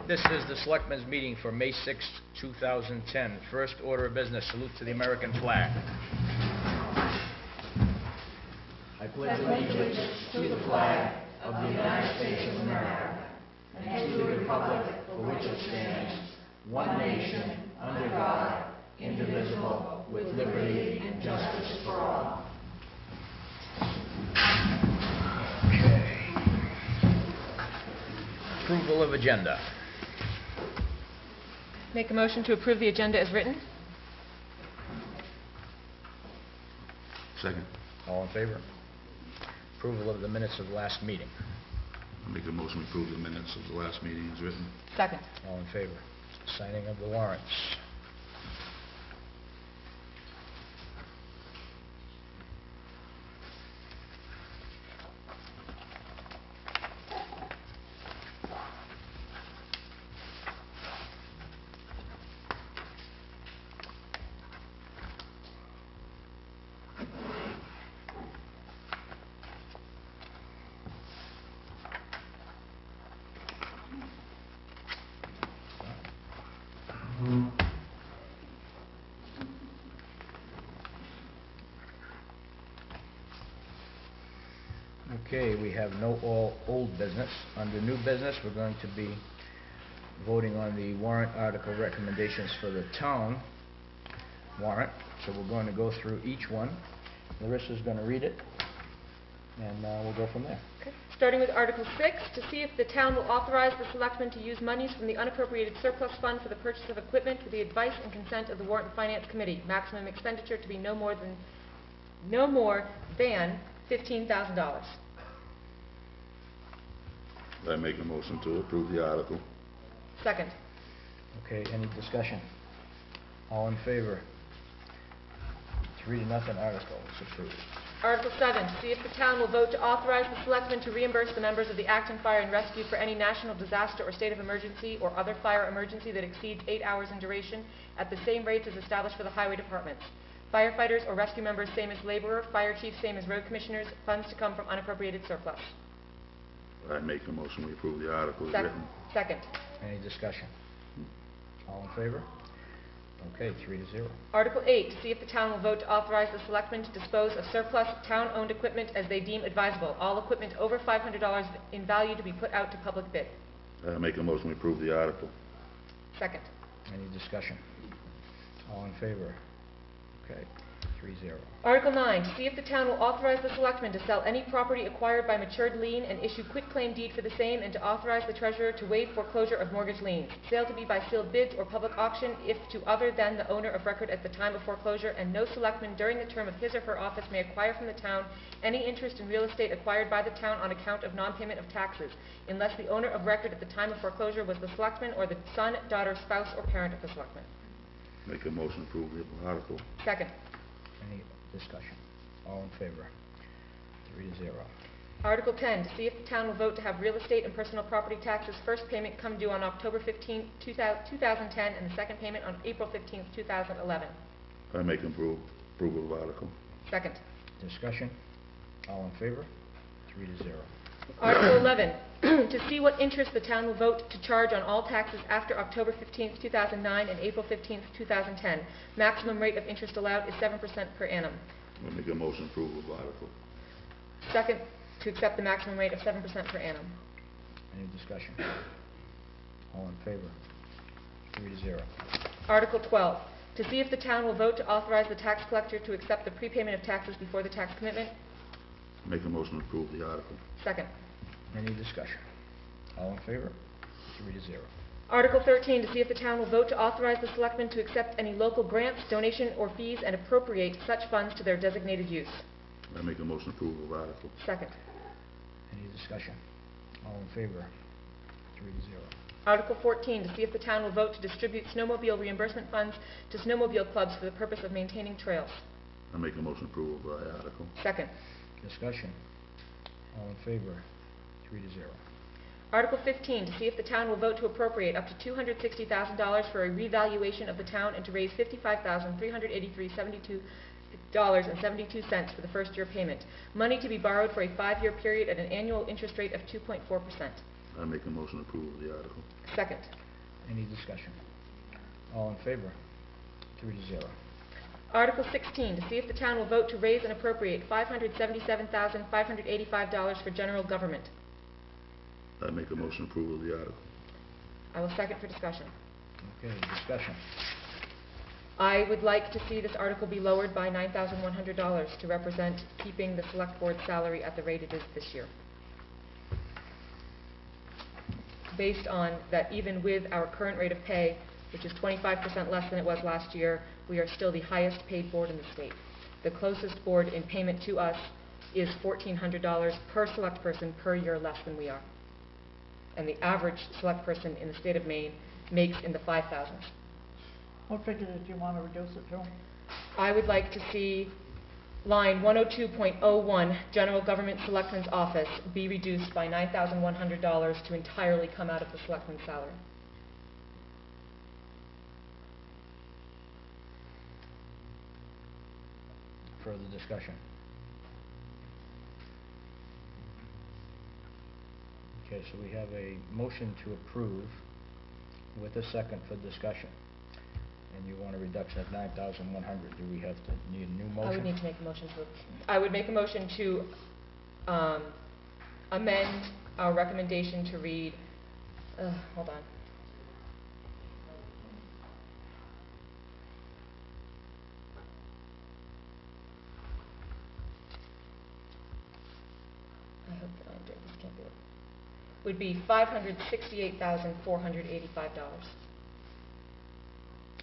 This is the Selectmen's meeting for May 6, 2010. First order of business, salute to the American flag. I pledge allegiance to the flag of the United States of America and to the republic for which it stands, one nation, under God, indivisible, with liberty and justice for all. Approval of agenda. Make a motion to approve the agenda as written. Second. All in favor? Approval of the minutes of the last meeting. I'll make a motion to approve the minutes of the last meeting as written. Second. All in favor? Signing of the warrants. Okay, we have no old business. Under new business, we're going to be voting on the warrant article recommendations for the town warrant. So we're going to go through each one. Larissa's going to read it, and we'll go from there. Okay. Starting with Article 6, to see if the town will authorize the selectmen to use monies from the unappropriated surplus fund for the purchase of equipment with the advice and consent of the Warrant and Finance Committee. Maximum expenditure to be no more than $15,000. I make a motion to approve the article. Second. Okay, any discussion? All in favor? 3-0 article is approved. Article 7, to see if the town will vote to authorize the selectmen to reimburse the members of the Acton Fire and Rescue for any national disaster or state of emergency or other fire emergency that exceeds 8 hours in duration at the same rates as established for the highway departments. Firefighters or rescue members same as laborer, fire chief same as road commissioners, funds to come from unappropriated surplus. I make a motion we approve the article as written. Second. Any discussion? All in favor? Okay, 3-0. Article 8, to see if the town will vote to authorize the selectmen to dispose of surplus town-owned equipment as they deem advisable. All equipment over $500 in value to be put out to public bid. I make a motion we approve the article. Second. Any discussion? All in favor? Okay, 3-0. Article 9, to see if the town will authorize the selectmen to sell any property acquired by matured lien and issue quitclaim deed for the same, and to authorize the treasurer to waive foreclosure of mortgage liens. Sale to be by sealed bids or public auction if to other than the owner of record at the time of foreclosure, and no selectman during the term of his or her office may acquire from the town any interest in real estate acquired by the town on account of non-payment of taxes, unless the owner of record at the time of foreclosure was the selectman or the son, daughter, spouse, or parent of the selectman. Make a motion to approve the article. Second. Any discussion? All in favor? 3-0. Article 10, to see if the town will vote to have real estate and personal property taxes first payment come due on October 15, 2010, and the second payment on April 15, 2011. I make approval of article. Second. Discussion? All in favor? 3-0. Article 11, to see what interest the town will vote to charge on all taxes after October 15, 2009 and April 15, 2010. Maximum rate of interest allowed is 7% per annum. I make a motion to approve of article. Second, to accept the maximum rate of 7% per annum. Any discussion? All in favor? 3-0. Article 12, to see if the town will vote to authorize the tax collector to accept the prepayment of taxes before the tax commitment. Make a motion to approve the article. Second. Any discussion? All in favor? 3-0. Article 13, to see if the town will vote to authorize the selectmen to accept any local grants, donation, or fees and appropriate such funds to their designated use. I make a motion to approve of article. Second. Any discussion? All in favor? 3-0. Article 14, to see if the town will vote to distribute snowmobile reimbursement funds to snowmobile clubs for the purpose of maintaining trails. I make a motion to approve of the article. Second. Discussion? All in favor? 3-0. Article 15, to see if the town will vote to appropriate up to $260,000 for a revaluation of the town and to raise $55,383.72 for the first year payment. Money to be borrowed for a 5-year period at an annual interest rate of 2.4%. I make a motion to approve of the article. Second. Any discussion? All in favor? 3-0. Article 16, to see if the town will vote to raise and appropriate $577,585 for general government. I make a motion to approve of the article. I will second for discussion. Okay, discussion. I would like to see this article be lowered by $9,100 to represent keeping the select board salary at the rate it is this year. Based on that, even with our current rate of pay, which is 25% less than it was last year, we are still the highest paid board in the state. The closest board in payment to us is $1,400 per select person per year less than we are. And the average select person in the state of Maine makes in the 5,000s. What figure did you want to reduce it to? I would like to see line 102.01, General Government Selectman's Office, be reduced by $9,100 to entirely come out of the selectman's salary. Further discussion? Okay, so we have a motion to approve with a second for discussion. And you want a reduction of 9,100. Do we have to need a new motion? I would need to make a motion to, I would make a motion to amend our recommendation to read, hold on. I hope that I'm doing this, can't do it. Would be $568,485.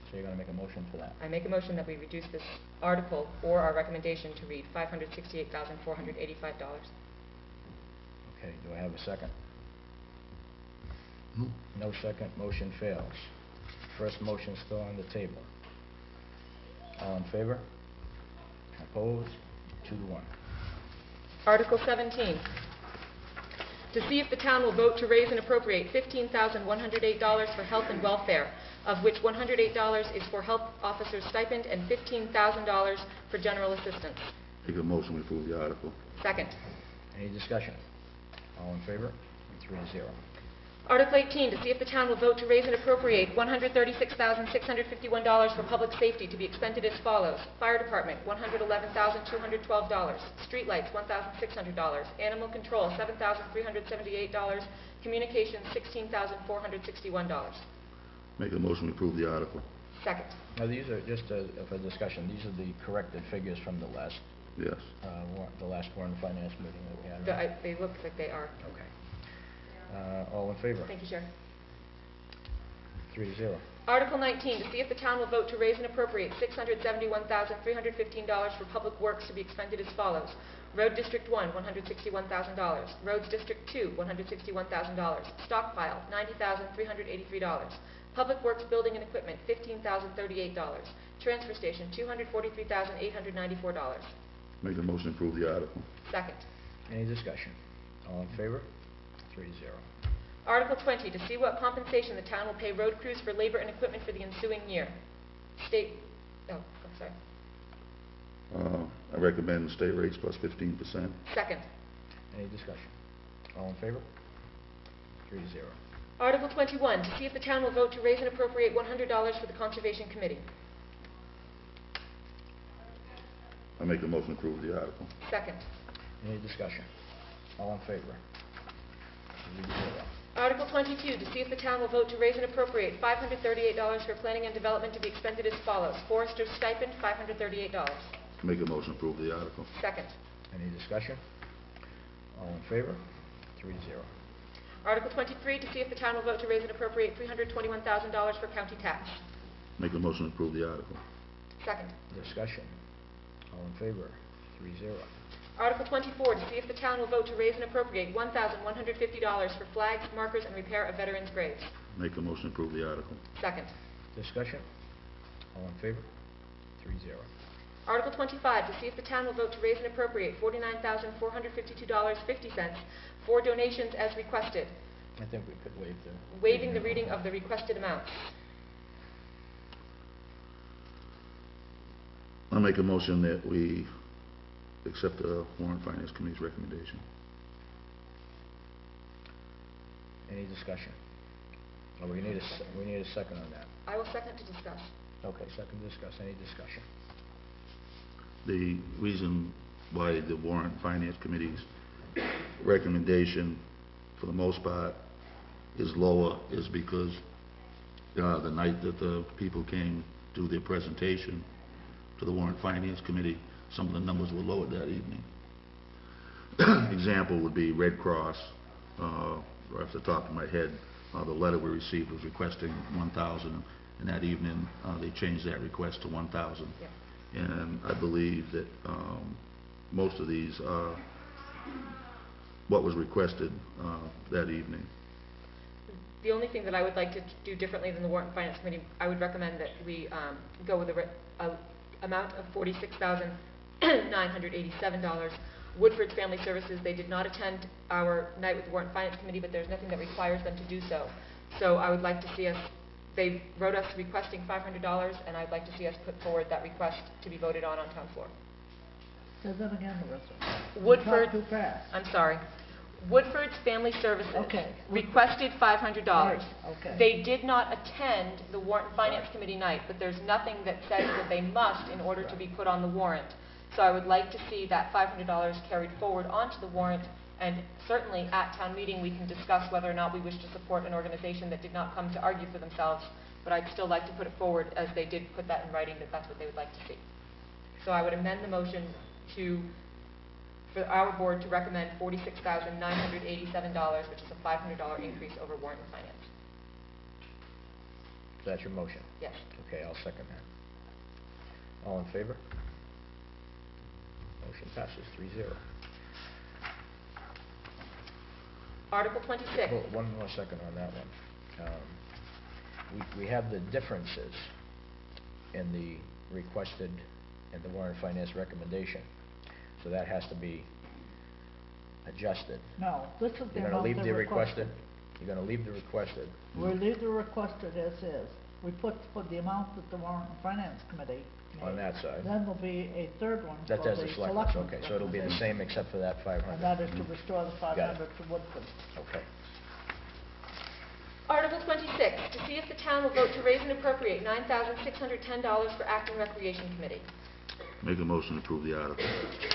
So you're going to make a motion for that? I make a motion that we reduce this article or our recommendation to read $568,485. Okay, do I have a second? No. No second, motion fails. First motion still on the table. All in favor? Opposed? 2-1. Article 17, to see if the town will vote to raise and appropriate $15,108 for health and welfare, of which $108 is for health officer's stipend and $15,000 for general assistance. Make a motion to approve the article. Second. Any discussion? All in favor? 3-0. Article 18, to see if the town will vote to raise and appropriate $136,651 for public safety to be expended as follows. Fire Department, $111,212. Streetlights, $1,600. Animal Control, $7,378. Communications, $16,461. Make a motion to approve the article. Second. Now, these are just for discussion. These are the corrected figures from the last Yes. Warrant and Finance meeting that we had. Right? They look like they are. Okay. All in favor? Thank you, Chair. 3-0. Article 19, to see if the town will vote to raise and appropriate $671,315 for public works to be expended as follows. Road District 1, $161,000. Roads District 2, $161,000. Stockpile, $90,383. Public Works Building and Equipment, $15,038. Transfer Station, $243,894. Make a motion to approve the article. Second. Any discussion? All in favor? 3-0. Article 20, to see what compensation the town will pay road crews for labor and equipment for the ensuing year. Sorry. I recommend state rates plus 15%. Second. Any discussion? All in favor? 3-0. Article 21, to see if the town will vote to raise and appropriate $100 for the Conservation Committee. I make a motion to approve the article. Second. Any discussion? All in favor? 3-0. Article 22, to see if the town will vote to raise and appropriate $538 for planning and development to be expended as follows. Forester's stipend, $538. Make a motion to approve the article. Second. Any discussion? All in favor? 3-0. Article 23, to see if the town will vote to raise and appropriate $321,000 for county tax. Make a motion to approve the article. Second. Discussion? All in favor? 3-0. Article 24, to see if the town will vote to raise and appropriate $1,150 for flags, markers, and repair of veterans' graves. Make a motion to approve the article. Second. Discussion? All in favor? 3-0. Article 25, to see if the town will vote to raise and appropriate $49,452.50 for donations as requested, I think we could waive the... waiving the reading of the requested amounts. I'll make a motion that we accept the Warrant Finance Committee's recommendation. Any discussion? Oh, we need a second on that. I will second to discuss. Okay, second to discuss. Any discussion? The reason why the Warrant Finance Committee's recommendation, for the most part, is lower is because the night that the people came to their presentation to the Warrant Finance Committee, some of the numbers were lowered that evening. Example would be Red Cross, right off the top of my head, the letter we received was requesting 1,000, and that evening they changed that request to 1,000. Yeah. And I believe that most of these are what was requested that evening. The only thing that I would like to do differently than the Warrant and Finance Committee, I would recommend that we go with a amount of $46,987. Woodford's Family Services, they did not attend our night with the Warrant and Finance Committee, but there's nothing that requires them to do so. So I would like to see us, they wrote us requesting $500, and I'd like to see us put forward that request to be voted on town floor. Say that again, Larissa. Woodford, You talk too fast. I'm sorry. Woodford's Family Services Okay. requested $500. Right, okay. They did not attend the Warrant and Finance Committee night, but there's nothing that says that they must in order to be put on the warrant. So I would like to see that $500 carried forward onto the warrant, and certainly at town meeting we can discuss whether or not we wish to support an organization that did not come to argue for themselves, but I'd still like to put it forward as they did put that in writing that that's what they would like to see. So I would amend the motion for our board to recommend $46,987, which is a $500 increase over Warrant and Finance. Is that your motion? Yes. Okay, I'll second that. All in favor? Motion passes 3-0. Article 26. Well, one more second on that one. We have the differences in the requested and the Warrant Finance recommendation, so that has to be adjusted. No, this is the You're going to amount leave they the requested. requested? You're going to leave the requested? We'll leave the requested as is. We put the amount that the Warrant and Finance Committee made. On that side. Then there'll be a third one for That the does the selectmen, selectmen's okay, so it'll be the same except for that 500. And that is to restore the Got it. 500 to Woodford. Okay. Article 26, to see if the town will vote to raise and appropriate $9,610 for Acton Recreation Committee. Make a motion to approve the article.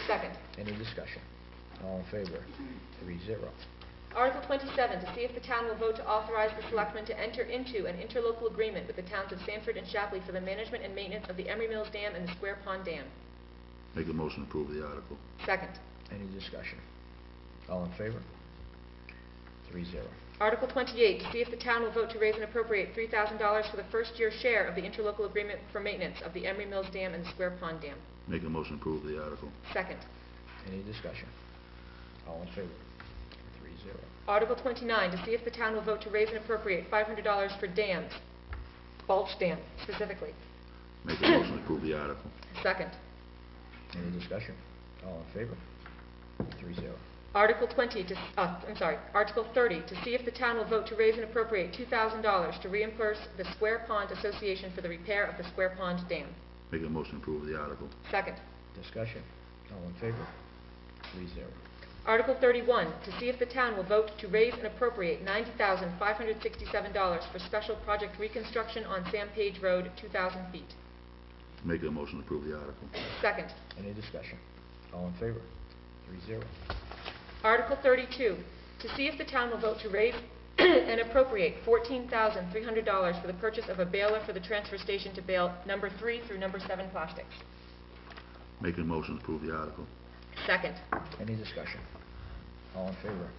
Second. Any discussion? All in favor? 3-0. Article 27, to see if the town will vote to authorize the selectmen to enter into an interlocal agreement with the towns of Sanford and Shapley for the management and maintenance of the Emery Mills Dam and the Square Pond Dam. Make a motion to approve the article. Second. Any discussion? All in favor? 3-0. Article 28, to see if the town will vote to raise and appropriate $3,000 for the first year share of the interlocal agreement for maintenance of the Emery Mills Dam and the Square Pond Dam. Make a motion to approve the article. Second. Any discussion? All in favor? 3-0. Article 29, to see if the town will vote to raise and appropriate $500 for dams, Balch Dam specifically. Make a motion to approve the article. Second. Any discussion? All in favor? 3-0. Article 30, to see if the town will vote to raise and appropriate $2,000 to reimburse the Square Pond Association for the repair of the Square Pond Dam. Make a motion to approve the article. Second. Discussion? All in favor? 3-0. Article 31, to see if the town will vote to raise and appropriate $90,567 for special project reconstruction on Sam Page Road, 2,000 feet. Make a motion to approve the article. Second. Any discussion? All in favor? 3-0. Article 32, to see if the town will vote to raise and appropriate $14,300 for the purchase of a baler for the transfer station to bale number 3 through number 7 plastics. Make a motion to approve the article. Second. Any discussion? All in favor?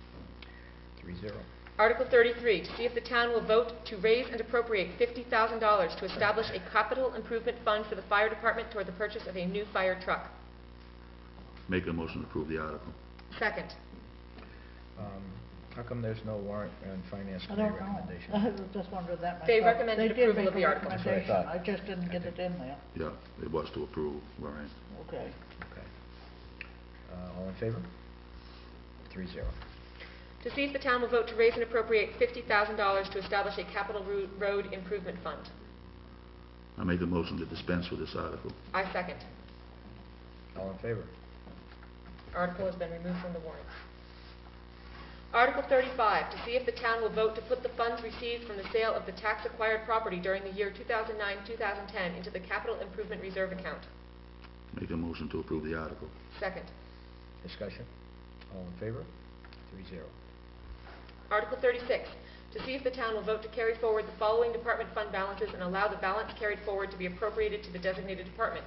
3-0. Article 33, to see if the town will vote to raise and appropriate $50,000 to establish a capital improvement fund for the fire department toward the purchase of a new fire truck. Make a motion to approve the article. Second. How come there's no Warrant and Finance I Committee don't know. recommendation? I just wondered that myself. They recommended They did approval make of the a article. That's what I recommendation. thought. I just didn't get it in there. Yeah, it was to approve, Warrant. Okay. Okay. All in favor? 3-0. To see if the town will vote to raise and appropriate $50,000 to establish a capital road improvement fund. I make a motion to dispense with this article. I second. All in favor? Article has been removed from the warrant. Article 35, to see if the town will vote to put the funds received from the sale of the tax-acquired property during the year 2009-2010 into the Capital Improvement Reserve account. Make a motion to approve the article. Second. Discussion? All in favor? 3-0. Article 36, to see if the town will vote to carry forward the following department fund balances and allow the balance carried forward to be appropriated to the designated department.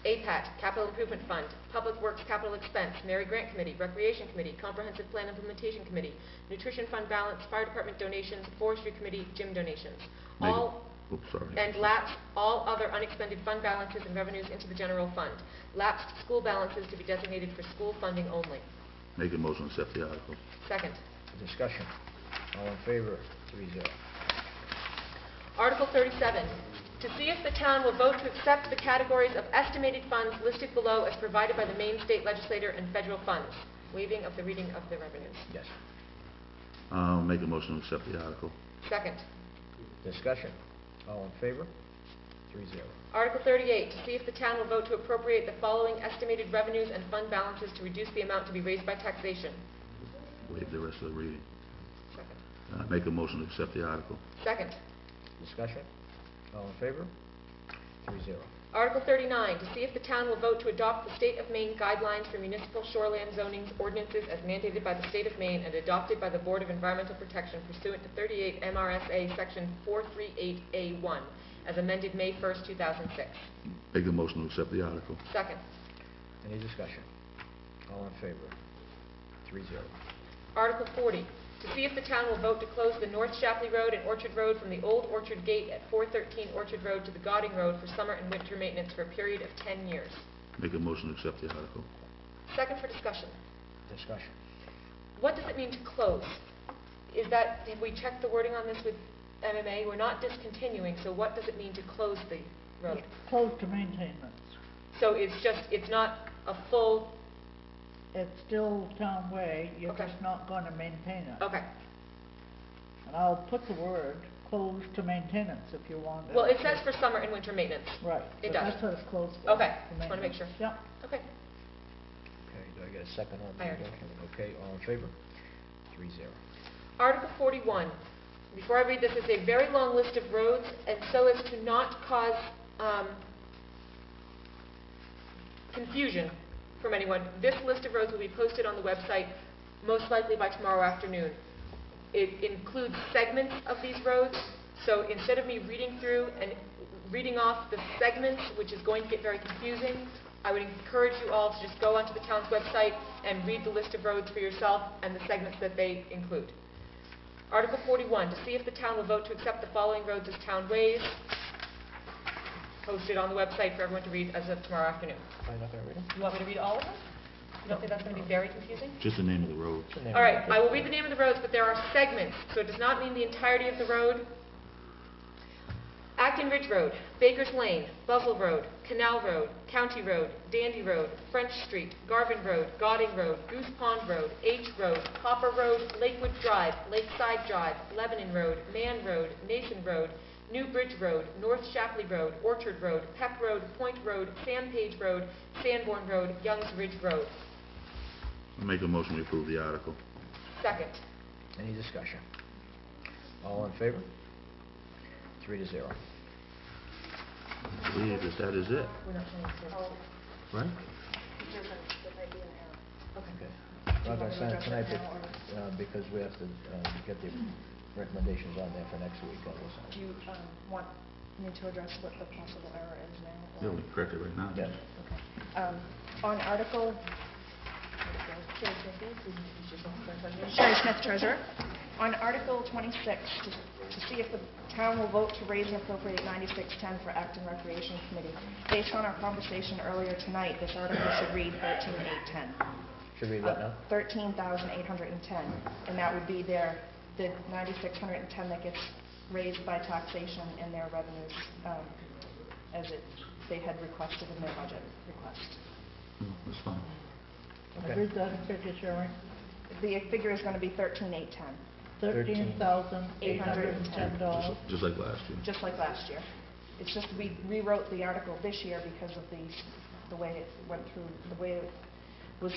APAT, Capital Improvement Fund, Public Works Capital Expense, Mary Grant Committee, Recreation Committee, Comprehensive Plan Implementation Committee, Nutrition Fund Balance, Fire Department donations, Forestry Committee, gym donations. And lapsed all other unexpended fund balances and revenues into the general fund. Lapsed school balances to be designated for school funding only. Make a motion to accept the article. Second. Discussion? All in favor? 3-0. Article 37, to see if the town will vote to accept the categories of estimated funds listed below as provided by the Maine State Legislature and federal funds. Waiving of the reading of the revenues. Yes. Make a motion to accept the article. Second. Discussion? All in favor? 3-0. Article 38, to see if the town will vote to appropriate the following estimated revenues and fund balances to reduce the amount to be raised by taxation. Waive the rest of the reading. Second. Make a motion to accept the article. Second. Discussion? All in favor? 3-0. Article 39, to see if the town will vote to adopt the State of Maine guidelines for municipal shoreland zoning ordinances as mandated by the State of Maine and adopted by the Board of Environmental Protection pursuant to 38 MRSA Section 438A1 as amended May 1st, 2006. Make a motion to accept the article. Second. Any discussion? All in favor? 3-0. Article 40, to see if the town will vote to close the North Shapley Road and Orchard Road from the old Orchard Gate at 413 Orchard Road to the Gauding Road for summer and winter maintenance for a period of 10 years. Make a motion to accept the article. Second for discussion. Discussion? What does it mean to close? Is that, have we checked the wording on this with MMA? We're not discontinuing, so what does it mean to close the road? Closed to maintenance. So it's not a full, It's still town way, you're Okay. just not gonna maintain it. okay. And I'll put the word closed to maintenance if you want it. Well, it says for summer and winter maintenance. Right. It but does. That's what it's closed for. Okay, to just wanna make maintenance. sure. Yep. Okay. Okay, do I get a second on I that? already Okay, all in favor? 3-0. Article 41. Before I read this, it's a very long list of roads, and so as to not cause confusion from anyone, this list of roads will be posted on the website most likely by tomorrow afternoon. It includes segments of these roads, so instead of me reading through and reading off the segments, which is going to get very confusing, I would encourage you all to just go onto the town's website and read the list of roads for yourself and the segments that they include. Article 41, to see if the town will vote to accept the following roads as town ways, posted on the website for everyone to read as of tomorrow afternoon. I'm not going to read them? You want me to read all of them? You don't think that's going to be very confusing? Just the name of the road. All right, I will read the name of the roads, but there are segments, so it does not mean the entirety of the road. Acton Ridge Road, Baker's Lane, Buzzell Road, Canal Road, County Road, Dandy Road, French Street, Garvin Road, Gauding Road, Goose Pond Road, H Road, Copper Road, Lakewood Drive, Lakeside Drive, Lebanon Road, Man Road, Nason Road, New Bridge Road, North Shapley Road, Orchard Road, Peck Road, Point Road, Sandpage Road, Sanborn Road, Youngs Ridge Road. I'll make a motion to approve the article. Second. Any discussion? All in favor? 3-0. I believe that is it, We're not trying to... right? Okay. We're not going to sign it tonight because we have to get the recommendations on there for next week. Do you want me to address what the possible error is now? Yeah, we can correct it right now. Yeah. Okay. On Article... Sherry Smith, Treasurer. On Article 26, to see if the town will vote to raise and appropriate 9610 for Acton Recreation Committee. Based on our conversation earlier tonight, this article should read 13,810. Should read what now? 13,810, and that would be the 9,610 that gets raised by taxation and their revenues, as they had requested in their budget request. That's fine. Okay. Read that figure, Sherry. The figure is going to be 13,810, $13,810. Just like last year. just like last year. It's just we rewrote the article this year because of the way it went through, the way it was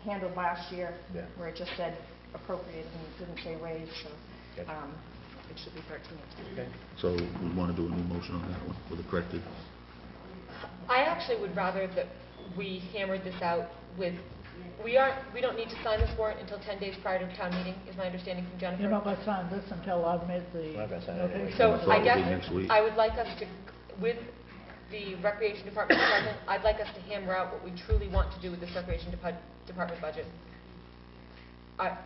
handled last year, Yeah. where it just said appropriated, and it didn't say raise, so Okay. it should be 13. Okay. So we want to do a new motion on that one with the corrected. I actually would rather that we hammered this out with, we don't need to sign this warrant until 10 days prior to town meeting, is my understanding from Jennifer. You're not gonna sign this until I've made the We're not gonna sign it anyway. notation. So So I it'll guess be next week. I would like us to, with the Recreation Department present, I'd like us to hammer out what we truly want to do with this Recreation Department budget.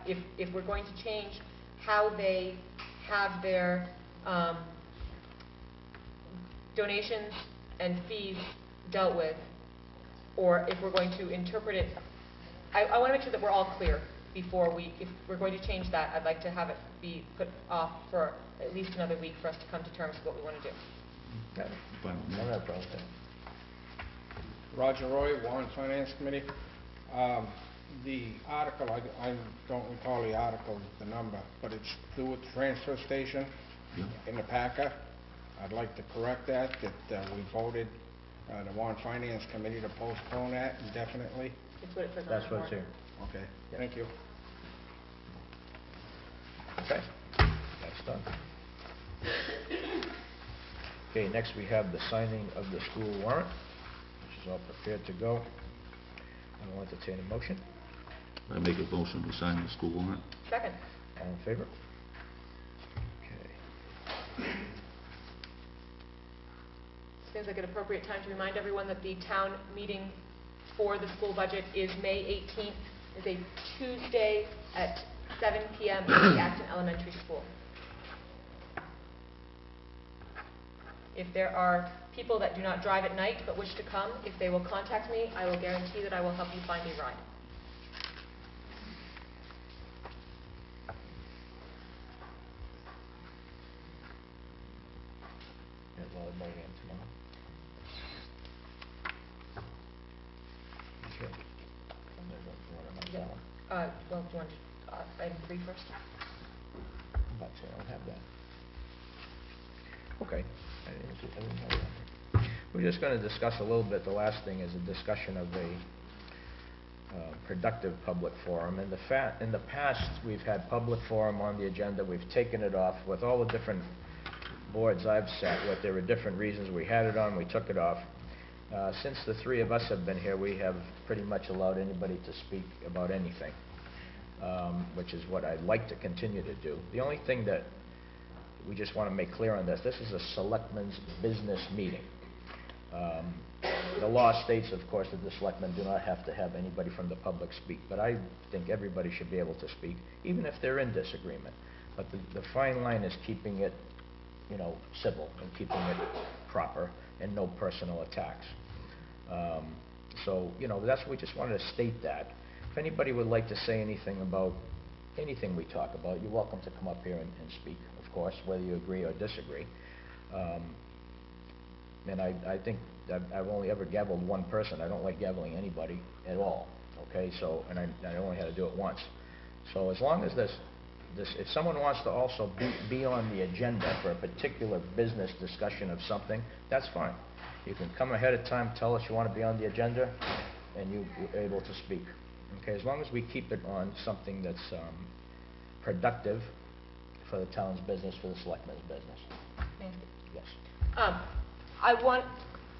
If we're going to change how they have their donations and fees dealt with, or if we're going to interpret it, I want to make sure that we're all clear before if we're going to change that, I'd like to have it be put off for at least another week for us to come to terms with what we want to do. Got it. Fine with me. I don't have a problem with that. Roger Roy, Warrant Finance Committee. The article, I don't recall the article, the number, but it's through with the transfer station Yeah. in the packet. I'd like to correct that we voted, the Warrant Finance Committee to postpone that indefinitely. It's what it says on That's the what's warrant. here. Okay, Yeah. thank you. Okay, that's done. Okay, next we have the signing of the school warrant, which is all prepared to go. I will entertain a motion. I make a motion to sign the school warrant. Second. All in favor? Okay. Seems like an appropriate time to remind everyone that the town meeting for the school budget is May 18th, is a Tuesday at 7 p.m. at the Acton Elementary School. If there are people that do not drive at night but wish to come, if they will contact me, I will guarantee that I will help you find a ride. There's volleyball game tomorrow. Sure. And there's a warrant on that one. Well, do you want item 3 first? I'm about to say I don't have that. Okay. I didn't have that. We're just going to discuss a little bit. The last thing is a discussion of a productive public forum. In the past, we've had public forum on the agenda. We've taken it off. With all the different boards I've sat with, there were different reasons we had it on, we took it off. Since the three of us have been here, we have pretty much allowed anybody to speak about anything, which is what I'd like to continue to do. The only thing that we just want to make clear on this is a selectmen's business meeting. The law states, of course, that the selectmen do not have to have anybody from the public speak, but I think everybody should be able to speak, even if they're in disagreement. But the fine line is keeping it, civil and keeping it proper and no personal attacks. So, we just wanted to state that. If anybody would like to say anything about anything we talk about, you're welcome to come up here and speak, of course, whether you agree or disagree. And I think I've only ever gavelled one person. I don't like gaveling anybody at all, okay? So, and I only had to do it once. So as long as if someone wants to also be on the agenda for a particular business discussion of something, that's fine. You can come ahead of time, tell us you want to be on the agenda, and you're able to speak. Okay, as long as we keep it on something that's productive for the town's business, for the selectmen's business. Yes. I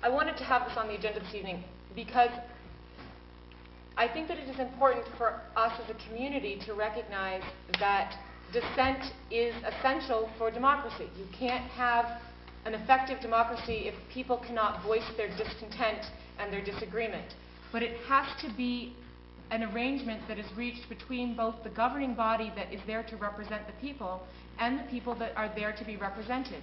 wanted to have this on the agenda this evening because I think that it is important for us as a community to recognize that dissent is essential for democracy. You can't have an effective democracy if people cannot voice their discontent and their disagreement. But it has to be an arrangement that is reached between both the governing body that is there to represent the people and the people that are there to be represented.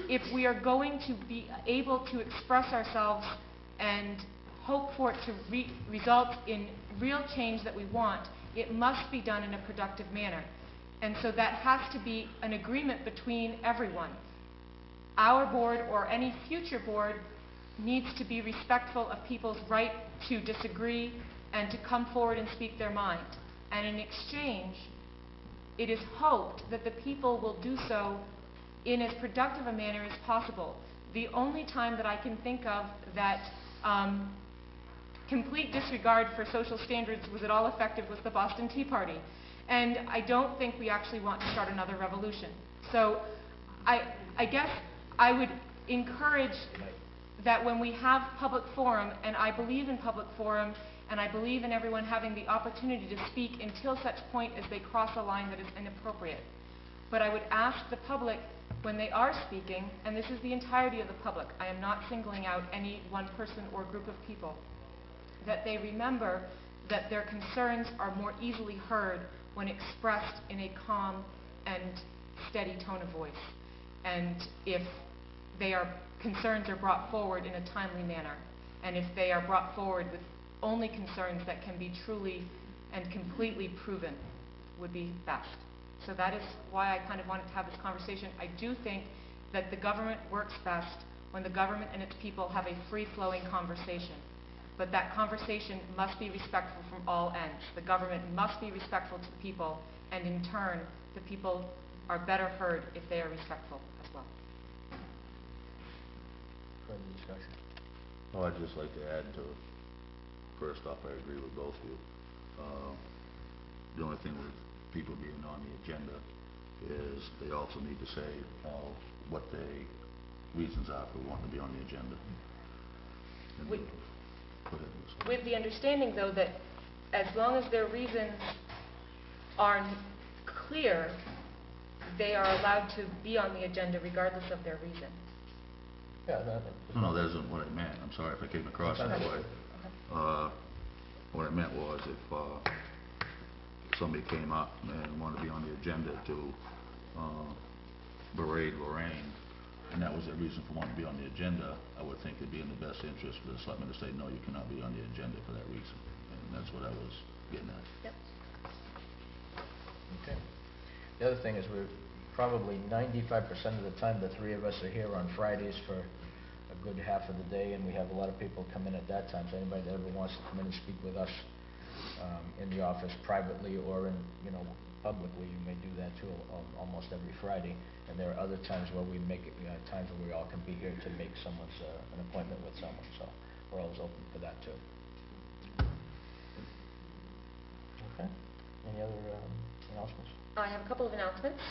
If we are going to be able to express ourselves and hope for it to result in real change that we want, it must be done in a productive manner. And so that has to be an agreement between everyone. Our board or any future board needs to be respectful of people's right to disagree and to come forward and speak their mind. And in exchange, it is hoped that the people will do so in as productive a manner as possible. The only time that I can think of that complete disregard for social standards was at all effective was the Boston Tea Party. And I don't think we actually want to start another revolution. So I guess I would encourage that when we have public forum, and I believe in public forum, and I believe in everyone having the opportunity to speak until such point as they cross a line that is inappropriate. But I would ask the public, when they are speaking, and this is the entirety of the public, I am not singling out any one person or group of people, that they remember that their concerns are more easily heard when expressed in a calm and steady tone of voice. And if concerns are brought forward in a timely manner, and if they are brought forward with only concerns that can be truly and completely proven, would be best. So that is why I kind of wanted to have this conversation. I do think that the government works best when the government and its people have a free-flowing conversation. But that conversation must be respectful from all ends. The government must be respectful to the people, and in turn, the people are better heard if they are respectful as well. Further discussion? Oh, I'd just like to add to it. First off, I agree with both of you. The only thing with people being on the agenda is they also need to say what the reasons are for wanting to be on the agenda. Go ahead, Lisa. With the understanding, though, that as long as their reasons are clear, they are allowed to be on the agenda regardless of their reason. Yeah, No, that isn't what I meant. I'm sorry if I came across that way. What I meant was if somebody came up and wanted to be on the agenda to berate Lorraine, and that was their reason for wanting to be on the agenda, I would think it'd be in the best interest for the selectmen to say, no, you cannot be on the agenda for that reason. And that's what I was getting at. Yep. Okay. The other thing is we're probably 95% of the time, the three of us are here on Fridays for a good half of the day, and we have a lot of people come in at that time. So anybody that ever wants to come in and speak with us in the office privately or in, publicly, you may do that too, almost every Friday. And there are other times where we make it, times where we all can be here to make an appointment with someone. So we're always open for that too. Okay. Any other announcements? I have a couple of announcements.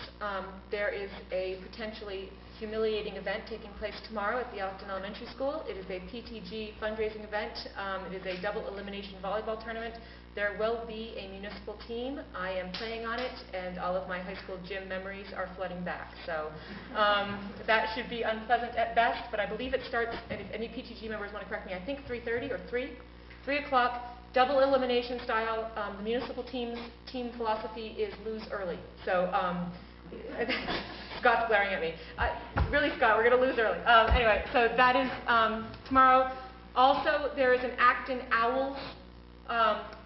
There is a potentially humiliating event taking place tomorrow at the Acton Elementary School. It is a PTG fundraising event. It is a double elimination volleyball tournament. There will be a municipal team. I am playing on it, and all of my high school gym memories are flooding back. So that should be unpleasant at best, but I believe it starts, and if any PTG members want to correct me, I think 3:30 or 3 o'clock. Double elimination style. The municipal team philosophy is lose early. So Scott's glaring at me. Really, Scott, we're going to lose early. Anyway, so that is tomorrow. Also, there is an Acton Owls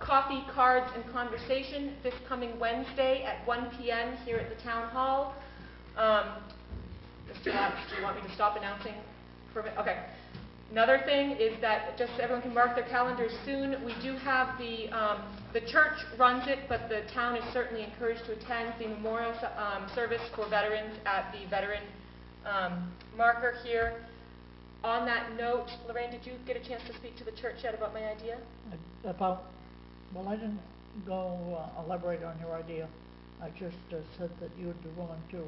coffee, cards, and conversation this coming Wednesday at 1 p.m. here at the Town Hall. Mr. Watts, do you want me to stop announcing? Okay. Another thing is that just so everyone can mark their calendars soon, we do have the church runs it, but the town is certainly encouraged to attend the memorial service for veterans at the veteran marker here. On that note, Lorraine, did you get a chance to speak to the church yet about my idea? Well, I didn't go elaborate on your idea. I just said that you would be willing to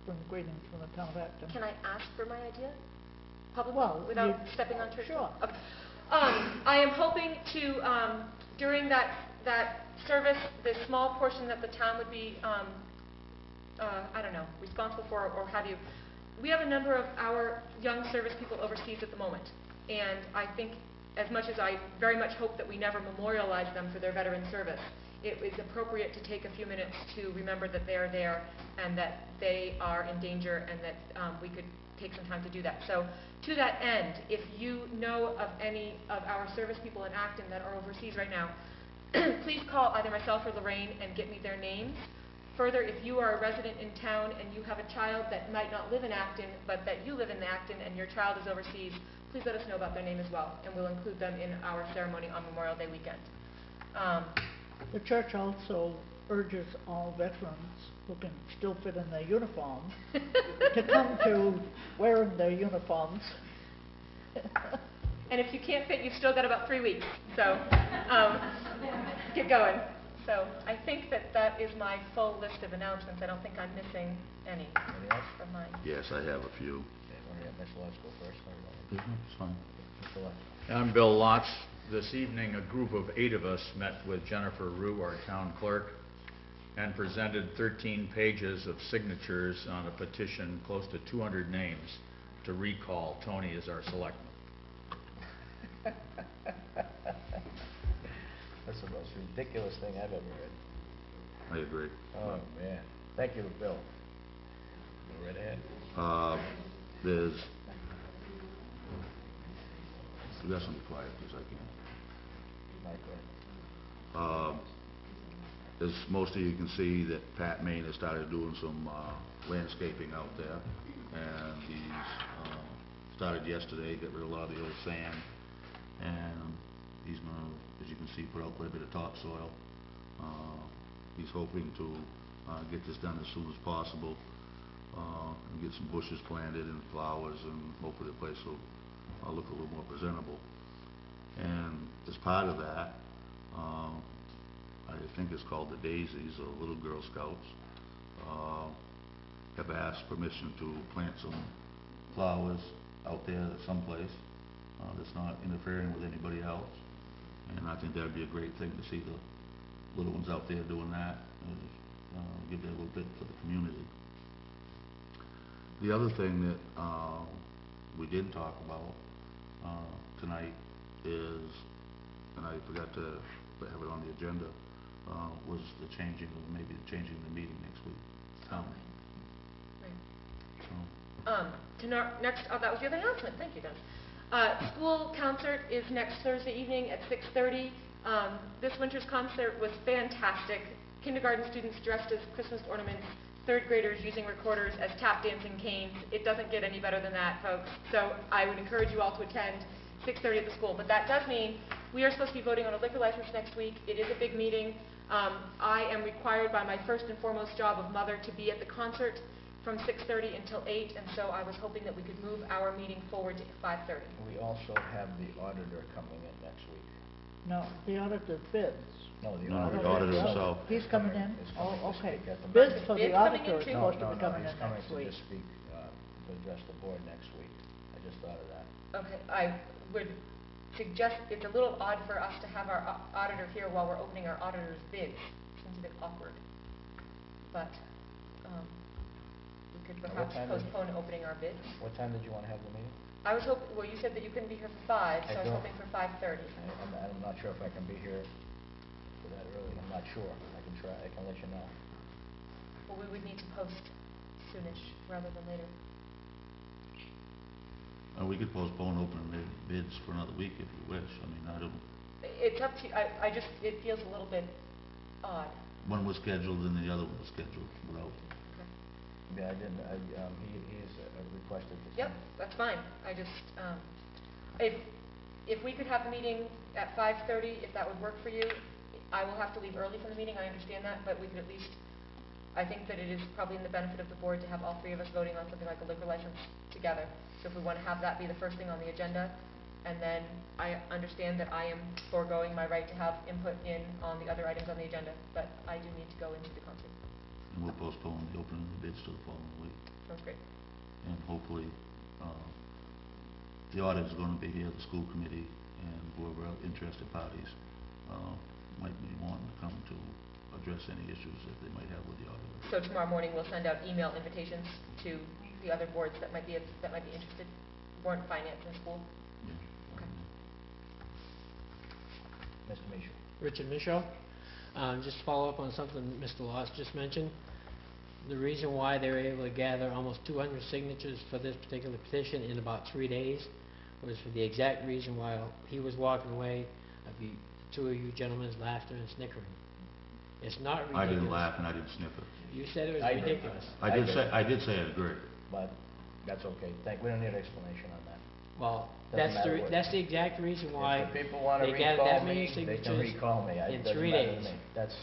bring greetings from the town of Acton. Can I ask for my idea? Publicly, Well, without stepping on church? Sure. Okay. I am hoping to, during that service, the small portion that the town would be, I don't know, responsible for or have you, we have a number of our young service people overseas at the moment. And I think, as much as I very much hope that we never memorialize them for their veteran service, it is appropriate to take a few minutes to remember that they are there and that they are in danger and that we could take some time to do that. So to that end, if you know of any of our service people in Acton that are overseas right now, please call either myself or Lorraine and get me their names. Further, if you are a resident in town and you have a child that might not live in Acton, but that you live in Acton and your child is overseas, please let us know about their name as well, and we'll include them in our ceremony on Memorial Day weekend. The church also urges all veterans who can still fit in their uniforms to come to wearing their uniforms. And if you can't fit, you've still got about 3 weeks, so get going. So I think that that is my full list of announcements. I don't think I'm missing any Anything else? from mine. Yes, I have a few. Okay, want to let Mr. Lutz go first? Or you Yeah, it's fine. want- Mr. Lutz. I'm Bill Lotz. This evening, a group of 8 of us met with Jennifer Rue, our town clerk, and presented 13 pages of signatures on a petition, close to 200 names, to recall Tony as our selectman. That's the most ridiculous thing I've ever read. I agree. Oh, man. Thank you, Bill. Go right ahead. There's, you got some quiet, because I can't. Michael. As most of you can see, that Pat Main has started doing some landscaping out there, and he's started yesterday, got rid of a lot of the old sand, and he's going to, as you can see, put out quite a bit of topsoil. He's hoping to get this done as soon as possible, and get some bushes planted and flowers, and hopefully the place will look a little more presentable. And as part of that, I think it's called the Daisies, or Little Girl Scouts, have asked permission to plant some flowers out there at someplace that's not interfering with anybody else. And I think that'd be a great thing to see the little ones out there doing that, and give it a little bit for the community. The other thing that we didn't talk about tonight is, and I forgot to have it on the agenda, was the changing the meeting next week. Right. So, Next, that was the other announcement. Thank you, Dennis. School concert is next Thursday evening at 6:30. This winter's concert was fantastic. Kindergarten students dressed as Christmas ornaments, third graders using recorders as tap dancing canes. It doesn't get any better than that, folks. So I would encourage you all to attend 6:30 at the school. But that does mean we are supposed to be voting on a liquor license next week. It is a big meeting. I am required by my first and foremost job of mother to be at the concert from 6:30 until 8, and so I was hoping that we could move our meeting forward to 5:30. We also have the auditor coming in next week. No, the auditor bids. No, the No, auditor. the auditor himself. He's coming in? Is coming Oh, to okay. speak at the Bids meeting. for Bids the coming auditor in is too? supposed to No, be no, coming he's in coming next to week. just speak, to address the board next week. I just thought of that. Okay, I would suggest, it's a little odd for us to have our auditor here while we're opening our auditor's bids. Seems a bit awkward. But we could Now, what perhaps time is it? postpone opening our bids. What time did you want to have the meeting? I was hoping, well, you said that you couldn't be here for 5, so I was don't- hoping for 5:30. I'm not sure if I can be here for that early. I'm not sure. I can try, I can let you know. Well, we would need to post soonish rather than later. we could postpone opening the bids for another week if you wish. I mean, I don't, It's up to you. I just, it feels a little bit odd. one was scheduled and the other one was scheduled without. Okay. Yeah, I didn't, he is requested to. Yep, that's fine. I just, if we could have the meeting at 5:30, if that would work for you, I will have to leave early from the meeting, I understand that, but we could at least, I think that it is probably in the benefit of the board to have all 3 of us voting on something like a liquor license together. So if we want to have that be the first thing on the agenda, and then I understand that I am foregoing my right to have input in on the other items on the agenda, but I do need to go into the concert. And we'll postpone the opening of the bids to the following week. Sounds great. And hopefully, the auditor's going to be here, the school committee, and whoever interested parties might be wanting to come to address any issues that they might have with the auditor. So tomorrow morning, we'll send out email invitations to the other boards that might be interested, warrant, finance, and school. Yeah. Okay. Mr. Michaud. Richard Michaud. Just to follow up on something Mr. Loss just mentioned. The reason why they were able to gather almost 200 signatures for this particular petition in about 3 days was for the exact reason while he was walking away, the 2 of you gentlemen's laughter and snickering. It's not ridiculous. I didn't laugh and I didn't snicker. You said it was I did. ridiculous. I did say I agree. But that's okay. We don't need an explanation on that. Well, Doesn't matter what- that's the exact reason why If the people want to they gathered recall that many me, they can signatures recall me. in It doesn't 3 matter to days. me. That's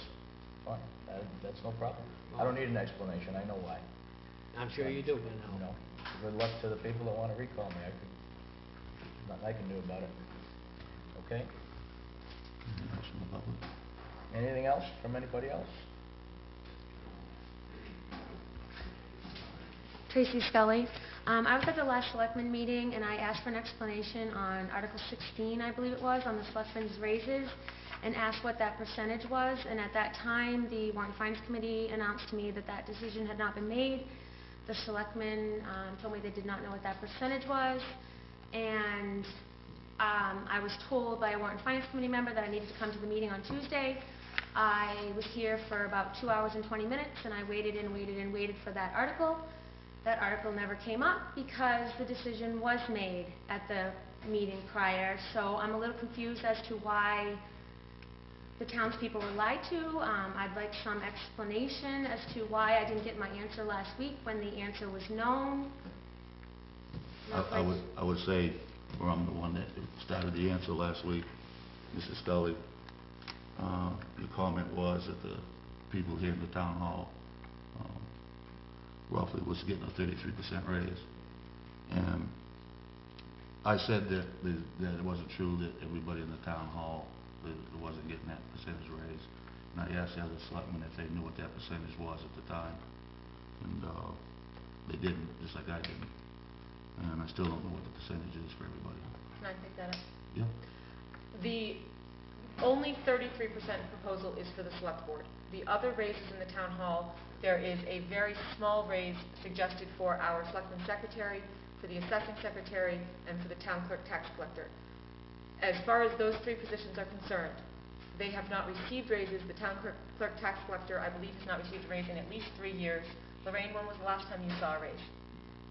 fine. That's no problem. I don't need an explanation. I know why. I'm sure you do, but You no. know, good luck to the people that want to recall me. Nothing I can do about it. Okay? Anything else from the public? Anything else from anybody else? Tracy Scully. I was at the last selectmen meeting and I asked for an explanation on Article 16, I believe it was, on the selectmen's raises, and asked what that percentage was. And at that time, the Warrant and Finance Committee announced to me that that decision had not been made. The selectmen told me they did not know what that percentage was. And I was told by a Warrant and Finance Committee member that I needed to come to the meeting on Tuesday. I was here for about 2 hours and 20 minutes, and I waited and waited and waited for that article. That article never came up because the decision was made at the meeting prior. So I'm a little confused as to why the townspeople were lied to. I'd like some explanation as to why I didn't get my answer last week when the answer was known. I would say, from the one that started the answer last week, Mrs. Scully, your comment was that the people here in the town hall roughly was getting a 33% raise. And I said that it wasn't true that everybody in the town hall wasn't getting that percentage raise. And I asked the other selectmen if they knew what that percentage was at the time. And they didn't, just like I didn't. And I still don't know what the percentage is for everybody. Can I pick that up? Yeah. The only 33% proposal is for the select board. The other raises in the town hall, there is a very small raise suggested for our selectman secretary, for the assessing secretary, and for the town clerk tax collector. As far as those three positions are concerned, they have not received raises. The town clerk tax collector, I believe, has not received a raise in at least 3 years. Lorraine, when was the last time you saw a raise?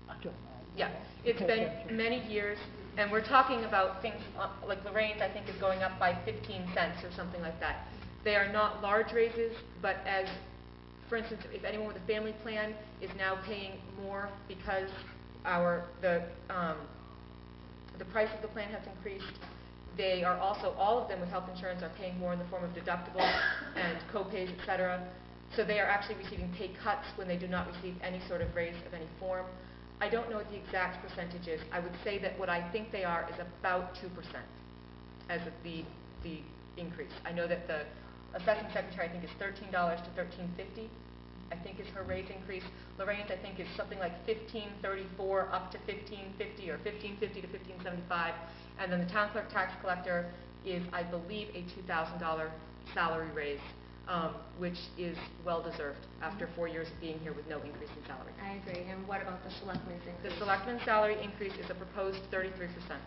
I don't know. Yeah, it's been many years, and we're talking about things like Lorraine's, I think, is going up by 15 cents or something like that. They are not large raises, but as, for instance, if anyone with a family plan is now paying more because the price of the plan has increased, they are also, all of them with health insurance, are paying more in the form of deductibles and co-pays, etc. So they are actually receiving pay cuts when they do not receive any sort of raise of any form. I don't know what the exact percentage is. I would say that what I think they are is about 2% as of the increase. I know that the assessing secretary, I think, is $13 to $13.50, I think is her rate increase. Lorraine's, I think, is something like $15.34 up to $15.50 or $15.50 to $15.75. And then the town clerk tax collector is, I believe, a $2,000 salary raise, which is well-deserved after 4 years of being here with no increase in salary. I agree. And what about the selectmen's increase? The selectmen's salary increase is a proposed 33%.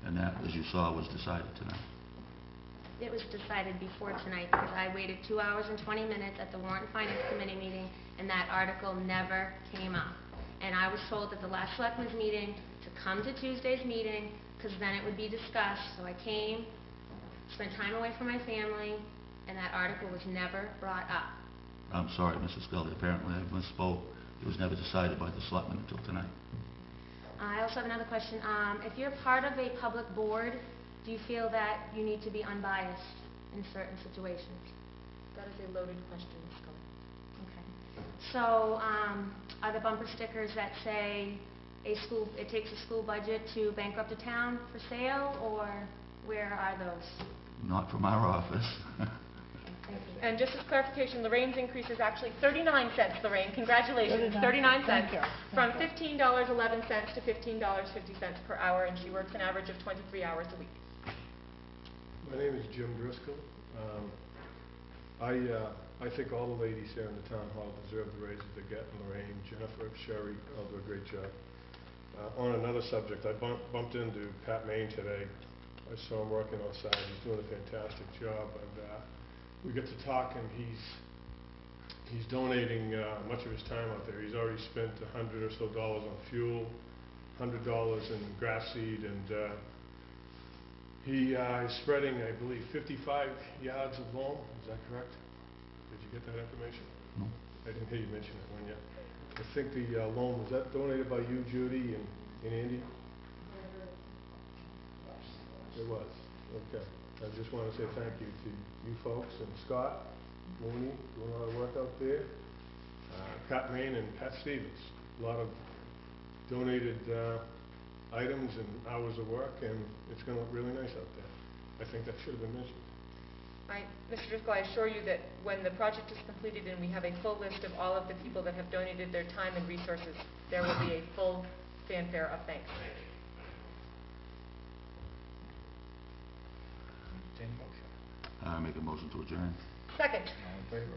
And that, as you saw, was decided tonight. It was decided before tonight because I waited 2 hours and 20 minutes at the Warrant and Finance Committee meeting, and that article never came up. And I was told at the last selectmen's meeting to come to Tuesday's meeting because then it would be discussed. So I came, spent time away from my family, and that article was never brought up. I'm sorry, Mrs. Scully. Apparently I misspoke. It was never decided by the selectmen until tonight. I also have another question. If you're part of a public board, do you feel that you need to be unbiased in certain situations? That is a loaded question, Ms. Scully. Okay. So, are the bumper stickers that say it takes a school budget to bankrupt a town for sale, or where are those? Not from our office. Thank you. And just as clarification, Lorraine's increase is actually 39 cents, Lorraine. Congratulations, 39 cents. Thank you. From $15.11 to $15.50 per hour, and she works an average of 23 hours a week. My name is Jim Driscoll. I think all the ladies here in the town hall deserve the raises they get. Lorraine, Jennifer, Sherry, all do a great job. On another subject, I bumped into Pat Main today. I saw him working outside. He's doing a fantastic job, and we get to talk, and he's donating much of his time out there. He's already spent $100 or so on fuel, $100 in grass seed, and he is spreading, I believe, 55 yards of loam. Is that correct? Did you get that information? No. I didn't hear you mention it, when you? I think the loam, was that donated by you, Judy, and Andy? It was. Okay. I just want to say thank you to you folks and Scott Mooney doing a lot of work out there. Pat Main and Pat Stevens. A lot of donated items and hours of work, and it's going to look really nice out there. I think that should have been mentioned. Mr. Driscoll, I assure you that when the project is completed and we have a full list of all of the people that have donated their time and resources, there will be a full fanfare of thanks. Entertain a motion. I make a motion to adjourn. Second. All in favor?